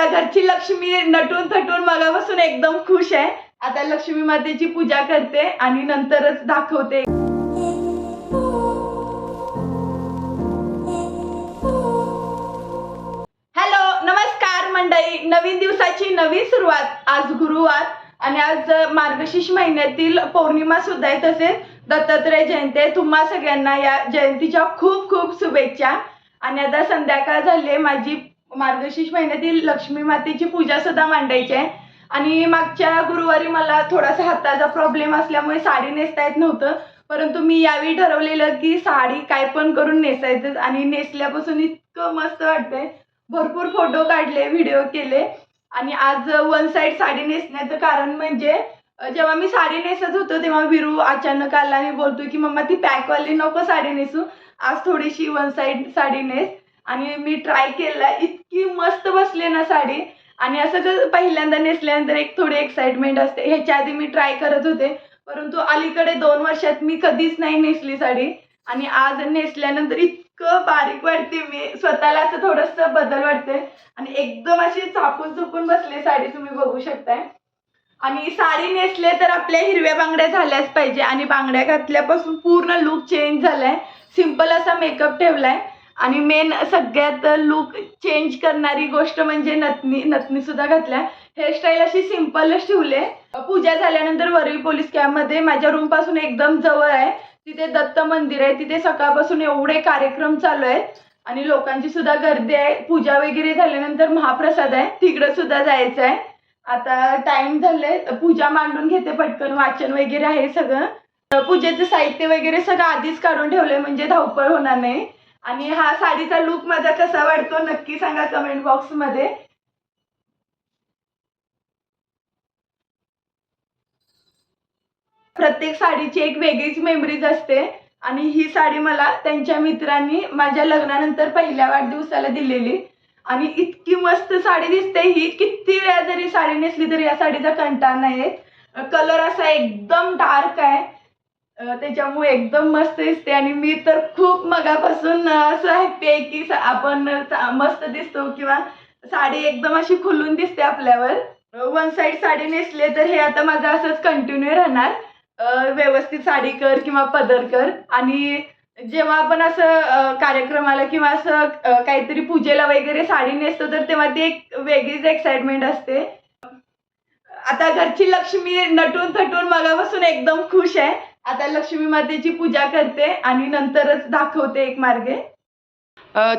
आता घरची लक्ष्मी नटून थटून मगापासून एकदम खुश आहे. आता लक्ष्मी मातेची पूजा करते आणि नंतरच दाखवते. हॅलो, नमस्कार मंडळी. नवीन दिवसाची नवीन सुरुवात. आज गुरुवार आणि आज मार्गशीर्ष महिन्यातील पौर्णिमा सुद्धा आहे. तसेच दत्तात्रय जयंती आहे. तुम्हा सगळ्यांना या जयंतीच्या खूप खूप शुभेच्छा. आणि आता संध्याकाळ झाली. माझी मार्गशीर्ष महिन्यातील लक्ष्मी मातेची पूजा सुद्धा मांडायची आहे. आणि मागच्या गुरुवारी मला थोडासा हाताचा प्रॉब्लेम असल्यामुळे साडी नेसता येत नव्हतं, परंतु मी यावेळी ठरवलेलं की साडी काय पण करून नेसायचं. आणि नेसल्यापासून इतकं मस्त वाटतंय. भरपूर फोटो काढले, व्हिडिओ केले. आणि आज वन साइड साडी नेसण्याचं कारण म्हणजे जेव्हा मी साडी नेसत होतो तेव्हा विरू अचानक आला आणि बोलतोय की मम्मा ती पॅकवाली नको साडी नेसू, आज थोडीशी वन साइड साडी नेस. आणि मी ट्राय केला, इतकी मस्त बसली ना साडी. आणि असं पहिल्यांदा नेसल्यानंतर एक थोडी एक्साइटमेंट असते. ह्याच्या आधी मी ट्राय करत होते, परंतु अलीकडे 2 वर्षात मी कधीच नाही नेसली साडी. आणि आज नेसल्यानंतर इतकं बारीक वाटते, मी स्वतःला असं थोडंसं बदल वाटते. आणि एकदम अशी चापून चुपून बसले साडी, तुम्ही बघू शकताय. आणि साडी नेसले तर आपल्या हिरव्या बांगड्या झाल्याच पाहिजे. आणि बांगड्या घातल्यापासून पूर्ण लुक चेंज झालाय. सिंपल असा मेकअप ठेवलाय. आणि मेन सगळ्यात लुक चेंज करणारी गोष्ट म्हणजे नथनी सुद्धा घातल्या. हेअरस्टाईल अशी सिंपलच ठेवले. पूजा झाल्यानंतर वरळी पोलीस कॅम्पमध्ये माझ्या रूम पासून एकदम जवळ आहे, तिथे दत्त मंदिर आहे. तिथे सकाळपासून एवढे कार्यक्रम चालू आहेत आणि लोकांची सुद्धा गर्दी आहे. पूजा वगैरे झाल्यानंतर महाप्रसाद आहे, तिकडे सुद्धा जायचं आहे. आता टाइम झाले, पूजा मांडून घेते पटकन. वाचन वगैरे आहे सगळं. पूजेचं साहित्य वगैरे सगळं आधीच काढून ठेवलंय म्हणजे धावपळ होणार नाही. आणि हा साडीचा लुक माझा कसा वाटतो नक्की सांगा कमेंट बॉक्स मध्ये. प्रत्येक साडीची एक वेगळीच मेमरीज असते. आणि ही साडी मला त्यांच्या मित्रांनी माझ्या लग्नानंतर पहिल्या वाढदिवसाला दिलेली. आणि इतकी मस्त साडी दिसते ही. किती वेळा जरी साडी नेसली तरी या साडीचा कंटाळा नाही येत. कलर असा एकदम डार्क आहे, त्याच्यामुळे एकदम मस्त दिसते. आणि मी तर खूप मगापासून असं हॅपी आहे की आपण मस्त दिसतो किंवा साडी एकदम अशी खुलून दिसते आपल्यावर. वन साइड साडी नेसले तर हे आता माझं असंच कंटिन्यू राहणार. व्यवस्थित साडी कर किंवा पदर कर. आणि जेव्हा आपण असं कार्यक्रमाला किंवा असं काहीतरी पूजेला वगैरे साडी नेसतो तर तेव्हा ती एक वेगळीच एक्साइटमेंट असते. आता घरची लक्ष्मी नटून थटून मगापासून एकदम खुश आहे. आता लक्ष्मी मातेची पूजा करते आणि नंतरच दाखवते एक मार्गे.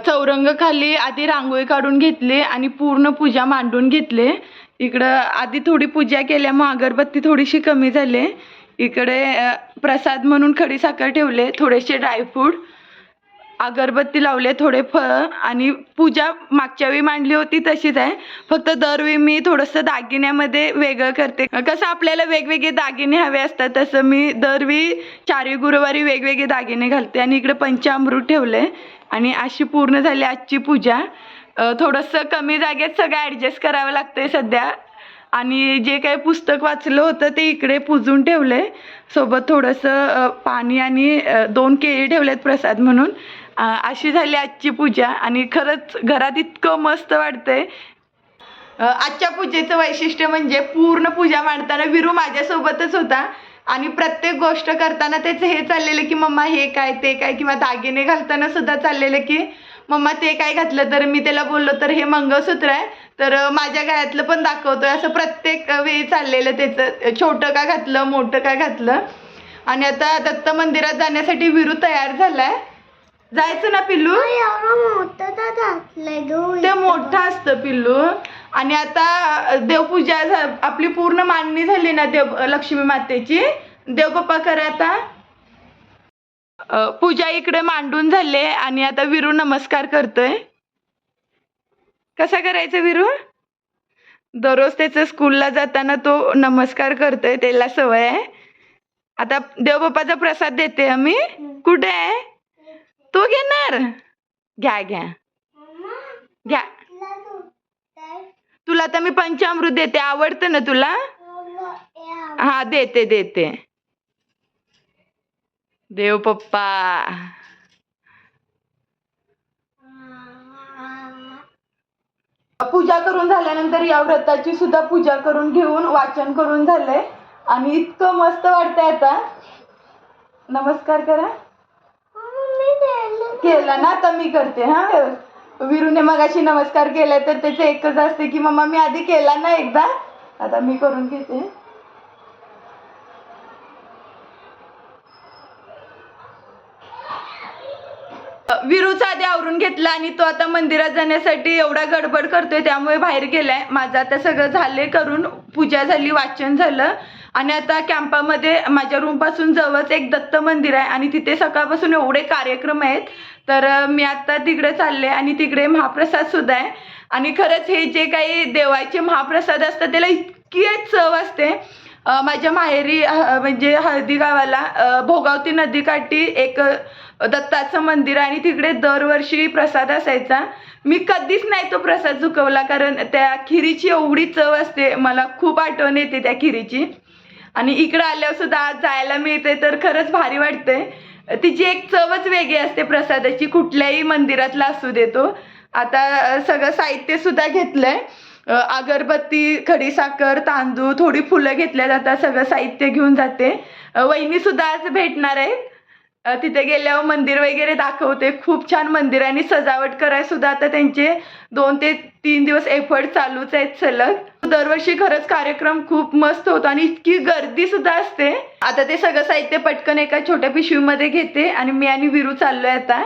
चौरंग खाली आधी रांगोळी काढून घेतली आणि पूर्ण पूजा मांडून घेतली. इकडं आधी थोडी पूजा केल्यामुळे अगरबत्ती थोडीशी कमी झाली. इकडे प्रसाद म्हणून खडीसाखर ठेवले, थोडेसे ड्रायफ्रूट, अगरबत्ती लावले, थोडे फळ. आणि पूजा मागच्या वेळी मांडली होती तशीच आहे, फक्त दरवेळी मी थोडंसं दागिन्यामध्ये वेगळं करते. कसं आपल्याला वेगवेगळे दागिने हवे असतात तसं मी दरवेळी 4 गुरुवारी वेगवेगळे दागिने घालते. आणि इकडे पंचामृत ठेवले. आणि अशी पूर्ण झाली आजची पूजा. थोडंसं कमी जागेत सगळं ॲडजस्ट करावं लागतंय सध्या. आणि जे काही पुस्तक वाचलं होतं ते इकडे पुजून ठेवले. सोबत थोडंसं पाणी आणि 2 केळी ठेवलेत प्रसाद म्हणून. अशी झाली आजची पूजा. आणि खरंच घरात इतकं मस्त वाटतंय. आजच्या पूजेचं वैशिष्ट्य म्हणजे पूर्ण पूजा मांडताना विरू माझ्यासोबतच होता. आणि प्रत्येक गोष्ट करताना त्याचं हे चाललेलं की मम्मा हे काय ते काय, किंवा दागिने घालताना सुद्धा चाललेलं की मम्मा ते काय घातलं. तर मी त्याला बोललो तर हे मंगळसूत्र आहे, तर माझ्या गळ्यातलं पण दाखवतोय. असं प्रत्येक वेळी चाललेलं त्याचं, छोटं का घातलं मोठं का घातलं. आणि आता दत्त मंदिरात जाण्यासाठी विरू तयार झालाय. जायचं ना पिल्लू? ते मोठं असतं पिल्लू. आणि आता देवपूजा आपली पूर्ण मांडणी झाली ना लक्ष्मी मातेची. देवबाप्पा करा आता. पूजा इकडे मांडून झाले आणि आता विरू नमस्कार करतोय. कसा करायचा विरू? दररोज त्याचं स्कूलला जाताना तो नमस्कार करतोय, त्याला सवय आहे. आता देवबाप्पाचा प्रसाद देते आम्ही. कुठे आहे तो? घेणार? घ्या घ्या घ्या. तुला आता मी पंचामृत देते, आवडतं ना तुला? हा देते देते. देव पप्पा. पूजा करून झाल्यानंतर या व्रताची सुद्धा पूजा करून घेऊन वाचन करून झालंय आणि इतकं मस्त वाटतंय आता. नमस्कार करा. केला ना, आता मी करते. हा, विरूने मगाशी नमस्कार केलाय तर त्याचं एकच असते की मम्मा मी आधी केला ना एकदा, आता मी करून घेते. विरूचा आधी आवरून घेतला आणि तो आता मंदिरात जाण्यासाठी एवढा गडबड करतोय त्यामुळे बाहेर गेलाय. माझं आता सगळं झाले करून, पूजा झाली, वाचन झालं आणि आता कॅम्पामध्ये माझ्या रूमपासून जवळच एक दत्त मंदिर आहे आणि तिथे सकाळपासून एवढे कार्यक्रम आहेत. तर मी आता तिकडे चालले आणि तिकडे महाप्रसाद सुद्धा आहे. आणि खरंच हे जे काही देवाचे महाप्रसाद असतात त्याला इतकी चव असते. माझ्या माहेरी म्हणजे हळदी गावाला भोगावती नदीकाठी एक दत्ताचं मंदिर आहे आणि तिकडे दरवर्षी प्रसाद असायचा. मी कधीच नाही तो प्रसाद चुकवला, कारण त्या खिरीची एवढी चव असते, मला खूप आठवण येते त्या खिरीची. आणि इकडं आल्यावर सुद्धा आज जायला मिळते तर खरंच भारी वाटतंय. तिची एक चवच वेगळी असते प्रसादाची, कुठल्याही मंदिरातला असू देतो. आता सगळं साहित्य सुद्धा घेतलंय, अगरबत्ती, खडीसाखर, तांदूळ, थोडी फुलं घेतल्या जातात, सगळं साहित्य घेऊन जाते. वहिनी सुद्धा आज भेटणार आहे. तिथे गेल्यावर मंदिर वगैरे दाखवते. खूप छान मंदिर आहे आणि सजावट करायला सुद्धा आता त्यांचे 2 ते 3 दिवस एफर्ट चालूच आहेत सलग. दरवर्षी खरंच कार्यक्रम खूप मस्त होतो आणि इतकी गर्दी सुद्धा असते. आता ते सगळं साहित्य पटकन एका छोट्या पिशवीमध्ये घेते आणि मी आणि विरू चाललोय आता.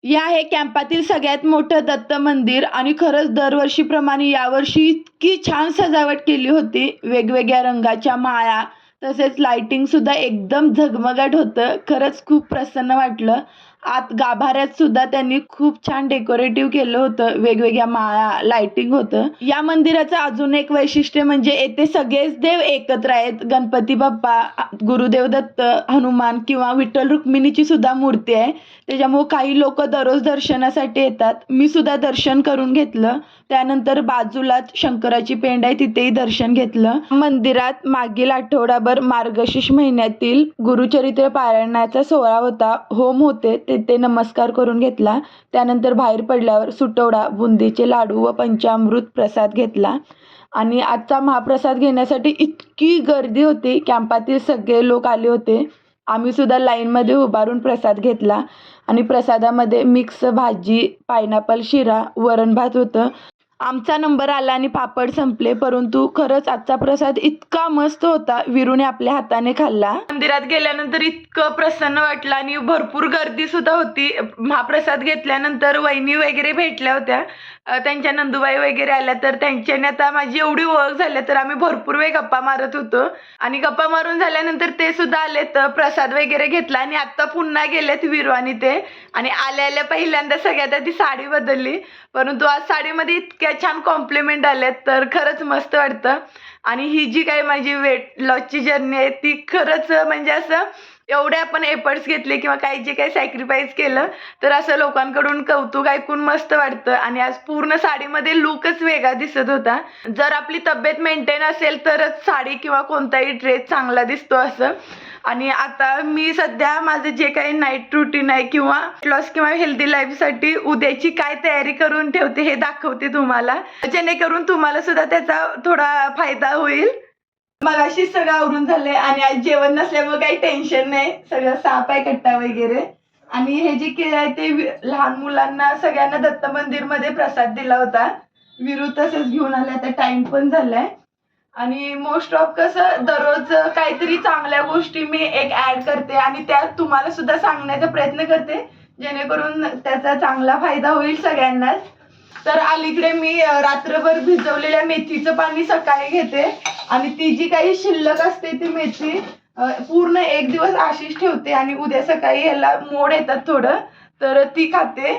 या आहे कॅम्पातील सगळ्यात मोठं दत्त मंदिर आणि खरंच दरवर्षीप्रमाणे यावर्षी इतकी छान सजावट केली होती. वेगवेगळ्या रंगाच्या माळा, तसेच लाइटिंग सुद्धा एकदम झगमगाट होतं. खरंच खूप प्रसन्न वाटलं. आत गाभाऱ्यात सुद्धा त्यांनी खूप छान डेकोरेटिव्ह केलं होतं, वेगवेगळ्या माळा, लाइटिंग होतं. या मंदिराचं अजून एक वैशिष्ट्य म्हणजे येथे सगळेच देव एकत्र आहेत. गणपती बाप्पा, गुरुदेव दत्त, हनुमान किंवा विठ्ठल रुक्मिणीची सुद्धा मूर्ती आहे. त्याच्यामुळे काही लोक दररोज दर्शनासाठी येतात. मी सुद्धा दर्शन करून घेतलं. त्यानंतर बाजूलाच शंकराची पेंड आहे, तिथेही दर्शन घेतलं. मंदिरात मागील आठवडाभर मार्गशीर्ष महिन्यातील गुरुचरित्र पारायणाचा सोहळा होता. होम होते, तिथे नमस्कार करून घेतला. त्यानंतर बाहेर पडल्यावर सुटवडा, बुंदीचे लाडू व पंचामृत प्रसाद घेतला. आणि आजचा महाप्रसाद घेण्यासाठी इतकी गर्दी होती, कॅम्पातील सगळे लोक आले होते. आम्ही सुद्धा लाईनमध्ये उभारून प्रसाद घेतला आणि प्रसादामध्ये मिक्स भाजी, पायनॅपल शिरा, वरण भात होतं. आमचा नंबर आला आणि पापड संपले, परंतु खरंच आजचा प्रसाद इतका मस्त होता, विरूने आपल्या हाताने खाल्ला. मंदिरात गेल्यानंतर इतकं प्रसन्न वाटलं आणि भरपूर गर्दी सुद्धा होती. महाप्रसाद घेतल्यानंतर वहिनी वगैरे भेटल्या होत्या, त्यांच्या नंदुबाई वगैरे आल्या, तर त्यांच्याने आता माझी एवढी ओळख झाली तर आम्ही भरपूर वेळ गप्पा मारत होतो. आणि गप्पा मारून झाल्यानंतर ते सुद्धा आलेत, प्रसाद वगैरे घेतला आणि आता पुन्हा गेलेत विरू आणि ते. आणि आल्या आल्या पहिल्यांदा सगळ्यात आधी साडी बदलली, परंतु आज साडीमध्ये इतक्या छान कॉम्प्लिमेंट आल्यात तर खरंच मस्त वाटतं. आणि ही जी काही माझी वेट लॉसची जर्नी आहे ती खरंच म्हणजे असं एवढे आपण एफर्ट्स घेतले किंवा काही जे काही सॅक्रिफाईस केलं तर असं लोकांकडून कौतुक ऐकून मस्त वाटतं. आणि आज पूर्ण साडीमध्ये लुकच वेगळा दिसत होता. जर आपली तब्येत मेंटेन असेल तरच साडी किंवा कोणताही ड्रेस चांगला दिसतो असं. आणि आता मी सध्या माझं जे काही नाईट रुटीन आहे किंवा लॉस किंवा हेल्दी लाईफसाठी उद्याची काय तयारी करून ठेवते हे दाखवते तुम्हाला, जेणेकरून तुम्हाला सुद्धा त्याचा थोडा फायदा होईल. मगाशी सगळं आवरून झालंय आणि आज जेवण नसल्यामुळे काही टेन्शन नाही, सगळं साफ आहे कट्टा वगैरे. आणि हे जे केलं आहे ते लहान मुलांना सगळ्यांना दत्त मंदिरमध्ये प्रसाद दिला होता. विरू तसंच घेऊन आले, आता टाइम पण झालाय. आणि मोस्ट ऑफ कसं दररोज काहीतरी चांगल्या गोष्टी मी एक ऍड करते आणि त्या तुम्हाला सुद्धा सांगण्याचा प्रयत्न करते, जेणेकरून त्याचा चांगला फायदा होईल सगळ्यांनाच. तर अलीकडे मी रात्रभर भिजवलेल्या मेथीचं पाणी सकाळी घेते आणि ती जी काही शिल्लक असते ती मेथी पूर्ण एक दिवस अशीच ठेवते आणि उद्या सकाळी याला मोड येतात थोडं तर ती खाते.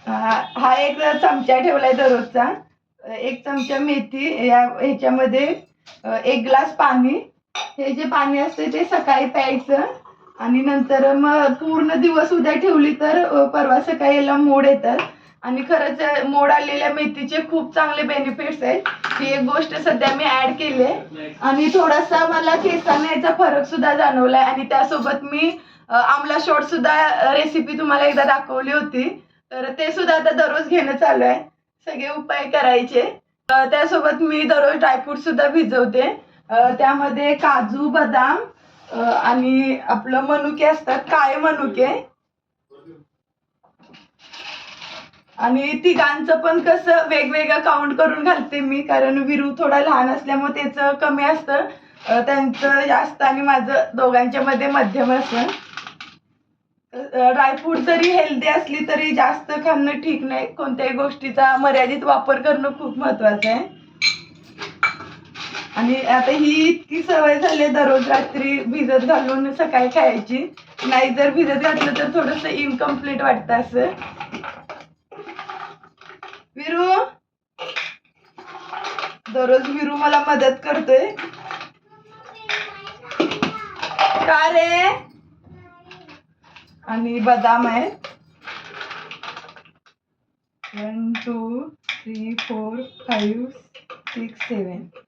हा एक चमचा ठेवलाय दररोजचा. 1 चमचा मेथी, ह्याच्यामध्ये 1 ग्लास पाणी. हे जे पाणी असते ते सकाळी प्यायचं आणि नंतर मग पूर्ण दिवस उद्या ठेवली तर परवा सकाळी याला मोड येतात. आणि खरंच मोड आलेल्या मेथीचे खूप चांगले बेनिफिट्स आहेत. ही एक गोष्ट सध्या मी ऍड केली आहे आणि थोडासा मला केसांना याचा फरक सुद्धा जाणवलाय. आणि त्यासोबत मी आमला शॉर्ट सुद्धा रेसिपी तुम्हाला एकदा दाखवली होती, तर ते सुद्धा आता दररोज घेणं चालू आहे. सगळे उपाय करायचे. त्यासोबत मी दररोज ड्रायफ्रूट सुद्धा भिजवते. त्यामध्ये काजू, बदाम आणि आपलं मनुके असतात, काळे मनुके. आणि तिघांचं पण कसं वेगवेगळं काउंट करून घालते मी, कारण विरू थोडा लहान असल्यामुळे त्याचं कमी असतं, त्यांचं जास्त आणि माझं दोघांच्या मध्ये मध्यम असतं. ड्रायफ्रूट जरी हेल्दी असली तरी जास्त खाणं ठीक नाही. कोणत्याही गोष्टीचा मर्यादित वापर करणं खूप महत्वाचं आहे. आणि आता ही इतकी सवय झाली दररोज रात्री भिजत घालून सकाळी खायची. नाही जर भिजत घातलं तर थोडंसं इनकम्प्लीट वाटतं असं. विरू, दररोज विरू मला मदत करतोय. का रे? आणि बदाम आहे. 1 2 3 4 5 6 7.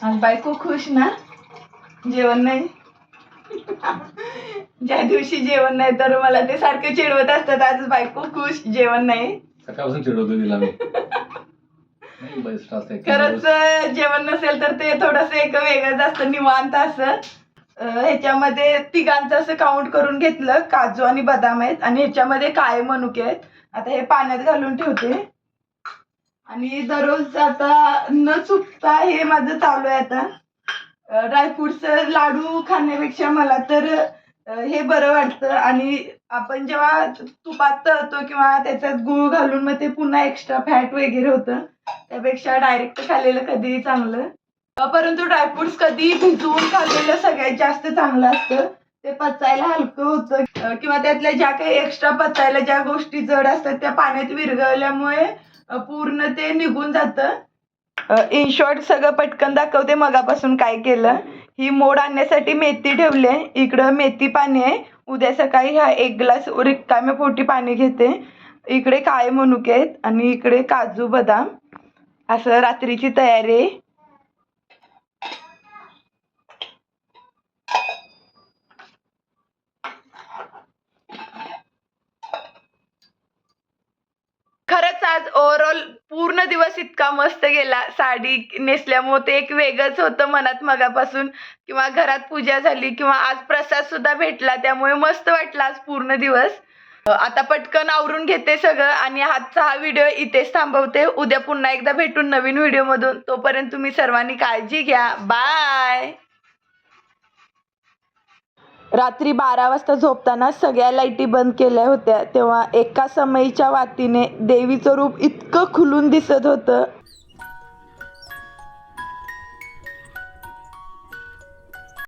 आणि बायको खुश ना? जेवण नाही. ज्या दिवशी जेवण नाही तर मला ते सारखे चिडवत असतात, आज बायको खुश, जेवण नाही. सकाळपासून चिडवतो तिला मी. खरंच जेवण नसेल तर ते थोडस एक वेगळंच असतं, निवांत असं. ह्याच्यामध्ये तिघांचं असं काउंट करून घेतलं. काजू आणि बदाम आहेत आणि ह्याच्यामध्ये काळे मनुके आहेत. आता हे पाण्यात घालून ठेवते. आणि दररोज आता न चुकता हे माझं चालू आहे. आता ड्रायफ्रुट्स लाडू खाण्यापेक्षा मला तर हे बरं वाटतं. आणि आपण जेव्हा तुपात तळतो किंवा त्याच्यात गूळ घालून मग ते पुन्हा एक्स्ट्रा फॅट वगैरे होतं, त्यापेक्षा डायरेक्ट खाल्लेलं कधीही चांगलं. परंतु ड्रायफ्रुट्स कधी भिजवून खाल्लेलं सगळ्यात जास्त चांगलं असतं. ते पचायला हलकं होतं किंवा त्यातल्या ज्या काही एक्स्ट्रा पचायला ज्या गोष्टी जड असतात त्या पाण्यात विरघळल्यामुळे पूर्ण ते निघून जातं. इन शॉर्ट सगळं पटकन दाखवते मगापासून काय केलं. ही मोड आणण्यासाठी मेथी ठेवली आहे. इकडं मेथी पाणी आहे. उद्या सकाळी हा 1 ग्लास रिकाम्या पोटी पाणी घेते. इकडे काळे मनुके आहेत आणि इकडे काजू बदाम. असं रात्रीची तयारी आहे. खरंच आज ओव्हरऑल पूर्ण दिवस इतका मस्त गेला. साडी नेसल्यामुळे ते एक वेगळंच होतं मनात मगापासून, किंवा घरात पूजा झाली किंवा आज प्रसाद सुद्धा भेटला, त्यामुळे मस्त वाटलं आज पूर्ण दिवस. आता पटकन आवरून घेते सगळं आणि आजचा हा व्हिडिओ इथेच थांबवते. उद्या पुन्हा एकदा भेटून नवीन व्हिडिओमधून. तोपर्यंत तुम्ही सर्वांनी काळजी घ्या. बाय. रात्री 12 वाजता झोपताना सगळ्या लाईटी बंद केल्या होत्या, तेव्हा एका समईच्या वातीने देवीचं रूप इतकं खुलून दिसत होतं.